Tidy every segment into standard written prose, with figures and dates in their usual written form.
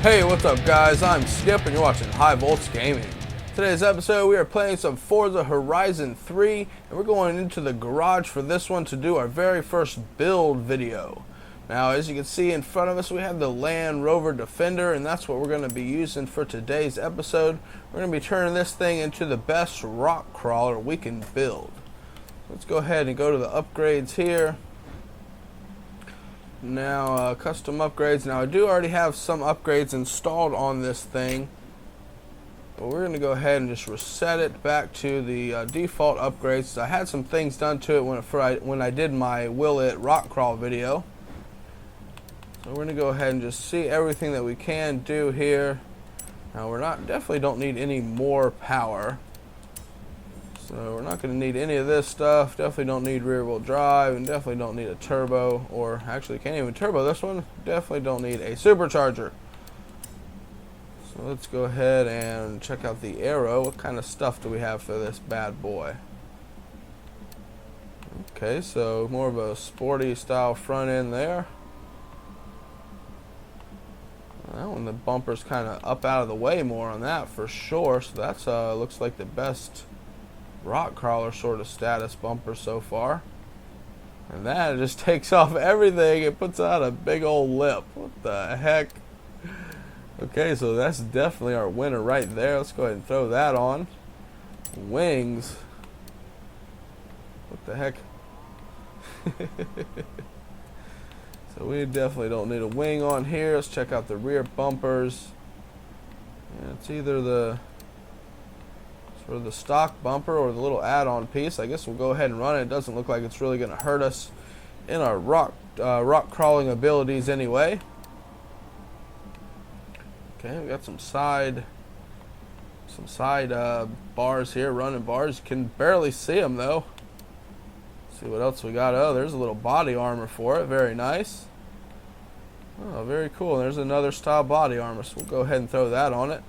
Hey, what's up guys? I'm Skip and you're watching HighVoltsGaming. Today's episode we are playing some Forza Horizon 3 and we're going into the garage for this one to do our very first build video. Now as you can see in front of us we have the Rover Defender, and that's what we're going to be using for today's episode. We're going to be turning this thing into the best rock crawler we can build. Let's go ahead and go to the upgrades here. Now custom upgrades. Now I do already have some upgrades installed on this thing, but we're going to go ahead and just reset it back to the default upgrades. I had some things done to it when I did my Will It Rock Crawl video. So we're going to go ahead and just see everything that we can do here. Now we're definitely don't need any more power. So we're not going to need any of this stuff. Definitely don't need rear wheel drive, and definitely don't need a turbo, or actually can't even turbo this one. Definitely don't need a supercharger. So let's go ahead and check out the aero. What kind of stuff do we have for this bad boy? Okay, so more of a sporty style front end there. That one, the bumper's kind of up out of the way more on that for sure. So that's looks like the best rock crawler sort of status bumper so far. And that just takes off everything. It puts out a big old lip. What the heck? Okay, so that's definitely our winner right there. Let's go ahead and throw that on. Wings. What the heck? So we definitely don't need a wing on here. Let's check out the rear bumpers. Yeah, it's either the stock bumper or the little add-on piece. I guess we'll go ahead and run it. It doesn't look like it's really going to hurt us in our rock crawling abilities anyway. Okay, we got some side bars here, running bars. You can barely see them though. Let's see what else we got. Oh, there's a little body armor for it. Very nice. Oh, very cool. There's another style body armor, so we'll go ahead and throw that on it.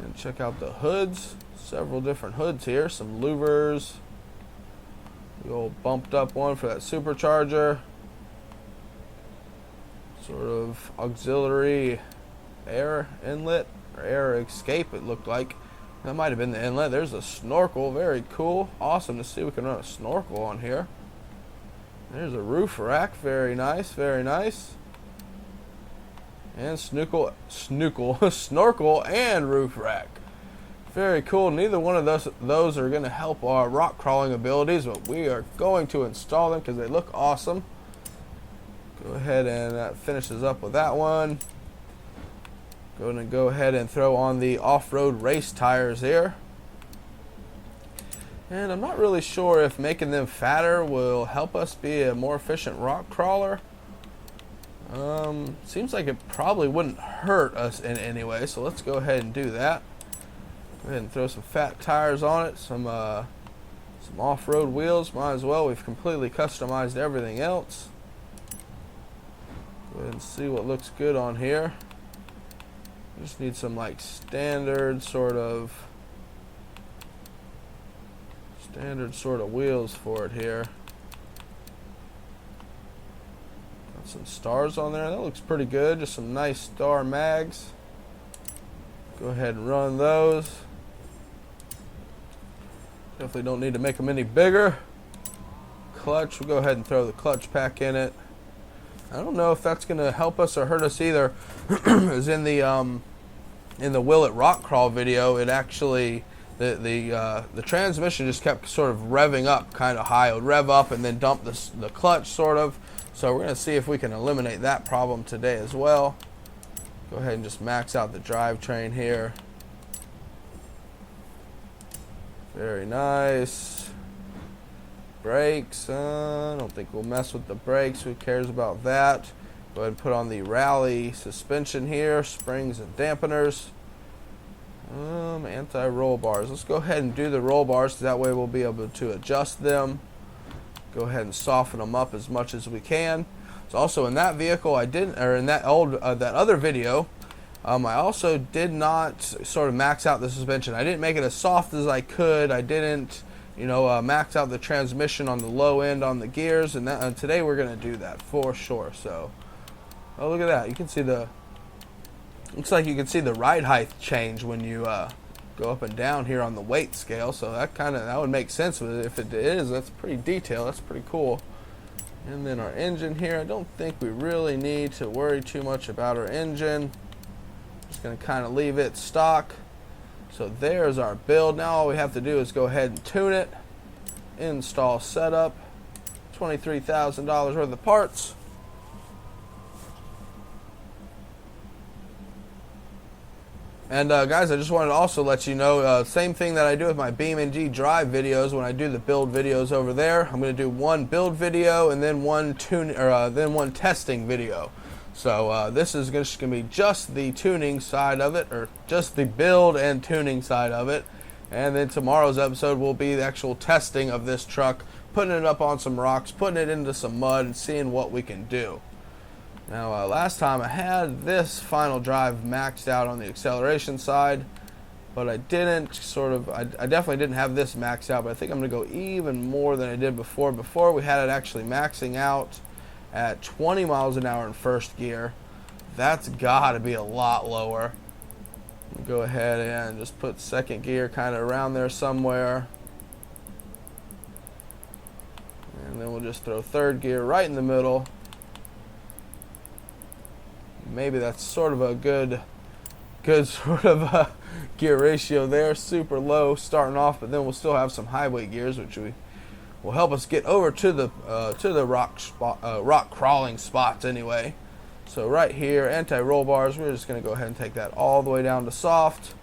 And check out the hoods. Several different hoods here. Some louvers. The old bumped up one for that supercharger. Sort of auxiliary air inlet or air escape, it looked like. That might have been the inlet. There's a snorkel. Very cool. Awesome to see we can run a snorkel on here. There's a roof rack. Very nice. Very nice. And snorkel and roof rack. Very cool. Neither one of those are going to help our rock crawling abilities, but we are going to install them because they look awesome. Go ahead and that finishes up with that one. Going to go ahead and throw on the off-road race tires here. And I'm not really sure if making them fatter will help us be a more efficient rock crawler. Seems like it probably wouldn't hurt us in any way, so let's go ahead and do that. Go ahead and throw some fat tires on it, some off-road wheels, might as well. We've completely customized everything else. Go ahead and see what looks good on here. Just need some like standard sort of wheels for it here. Got some stars on there. That looks pretty good. Just some nice star mags. Go ahead and run those. Definitely don't need to make them any bigger. Clutch, we'll go ahead and throw the clutch pack in it. I don't know if that's going to help us or hurt us either. As in the Will It Rock Crawl video, it actually the transmission just kept sort of revving up kind of high. It would rev up and then dump the clutch sort of. So we're going to see if we can eliminate that problem today as well. Go ahead and just max out the drivetrain here. Very nice. Brakes, I don't think we'll mess with the brakes. Who cares about that? Go ahead and put on the rally suspension here, springs and dampeners. Anti-roll bars. Let's go ahead and do the roll bars, so that way we'll be able to adjust them. Go ahead and soften them up as much as we can. So also in that vehicle, in that other video, I also did not sort of max out the suspension. I didn't make it as soft as I could. I didn't, max out the transmission on the low end on the gears, and today we're going to do that for sure. So, oh, look at that. You can see the Looks like you can see the ride height change when you go up and down here on the weight scale. So that would make sense. If it is, that's pretty detailed. That's pretty cool. And then our engine here. I don't think we really need to worry too much about our engine. Just going to kind of leave it stock. So there's our build. Now all we have to do is go ahead and tune it. Install setup. $23,000 worth of parts. And guys, I just wanted to also let you know, same thing that I do with my BeamNG.Drive videos. When I do the build videos over there, I'm going to do one build video and then one testing video. So this is just going to be just the tuning side of it, or just the build and tuning side of it. And then tomorrow's episode will be the actual testing of this truck, putting it up on some rocks, putting it into some mud, and seeing what we can do. Now, last time I had this final drive maxed out on the acceleration side, but I didn't I definitely didn't have this maxed out, but I think I'm going to go even more than I did before. Before, we had it actually maxing out at 20 miles an hour in first gear. That's got to be a lot lower. Go ahead and just put second gear kind of around there somewhere. And then we'll just throw third gear right in the middle. Maybe that's sort of a good sort of a gear ratio there. Super low starting off, but then we'll still have some high weight gears, which will help us get over to the rock crawling spots anyway. So right here, anti-roll bars, we're just going to go ahead and take that all the way down to soft.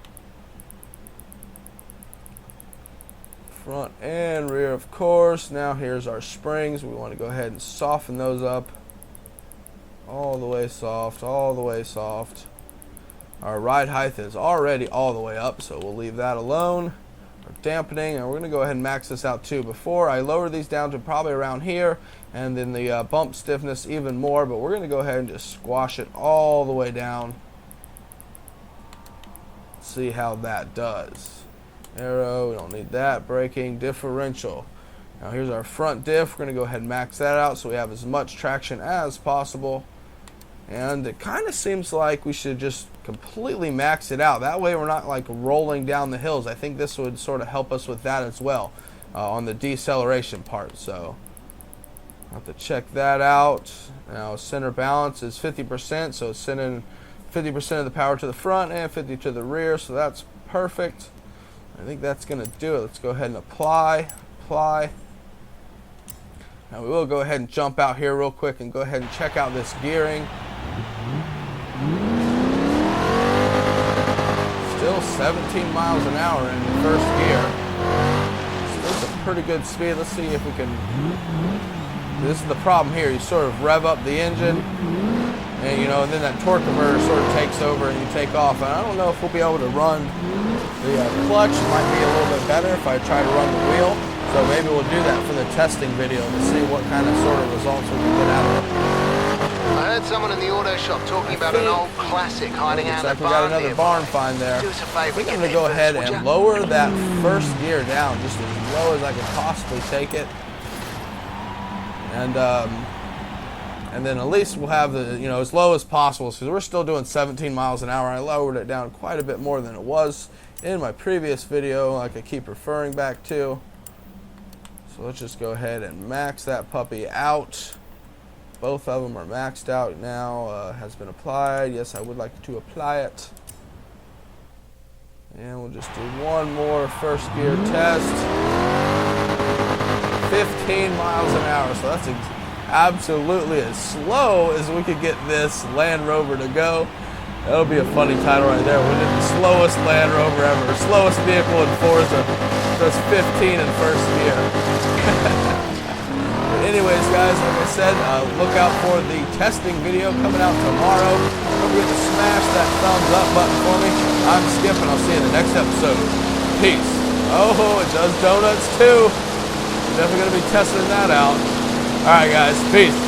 Front and rear, of course. Now here's our springs. We want to go ahead and soften those up. All the way soft, all the way soft. Our ride height is already all the way up, so we'll leave that alone. Our dampening, and we're going to go ahead and max this out too. Before, I lowered these down to probably around here, and then the bump stiffness even more, but we're going to go ahead and just squash it all the way down. See how that does. Arrow, we don't need that. Braking, differential. Now here's our front diff. We're going to go ahead and max that out so we have as much traction as possible. And it kind of seems like we should just completely max it out. That way we're not like rolling down the hills. I think this would sort of help us with that as well on the deceleration part. So I'll have to check that out. Now center balance is 50%, so it's sending 50% of the power to the front and 50 to the rear, so that's perfect. I think that's going to do it. Let's go ahead and apply. Now we will go ahead and jump out here real quick and go ahead and check out this gearing. Still 17 miles an hour in the first gear. Still a pretty good speed. Let's see if we can. This is the problem here. You sort of rev up the engine, and and then that torque converter sort of takes over and you take off. And I don't know if we'll be able to run the clutch. It might be a little bit better if I try to run the wheel. So maybe we'll do that for the testing video to see what kind of sort of results we can get out of it. I heard someone in the auto shop talking about an old classic hiding out in the barn. We got another barn find there. Do us a favor, I think I'm going to go ahead and lower that first gear down just as low as I can possibly take it. And then at least we'll have the, as low as possible, because we're still doing 17 miles an hour. I lowered it down quite a bit more than it was in my previous video, like I keep referring back to. So let's just go ahead and max that puppy out. Both of them are maxed out now. Has been applied. Yes, I would like to apply it. And we'll just do one more first gear test. 15 miles an hour. So that's absolutely as slow as we could get this Land Rover to go. That'll be a funny title right there. We did the slowest Land Rover ever. Slowest vehicle in Forza. That's 15 in first gear. But anyways, guys, like I said, look out for the testing video coming out tomorrow. Don't forget to smash that thumbs up button for me. I'm Skip, and I'll see you in the next episode. Peace. Oh, it does donuts too. We're definitely going to be testing that out. All right, guys. Peace.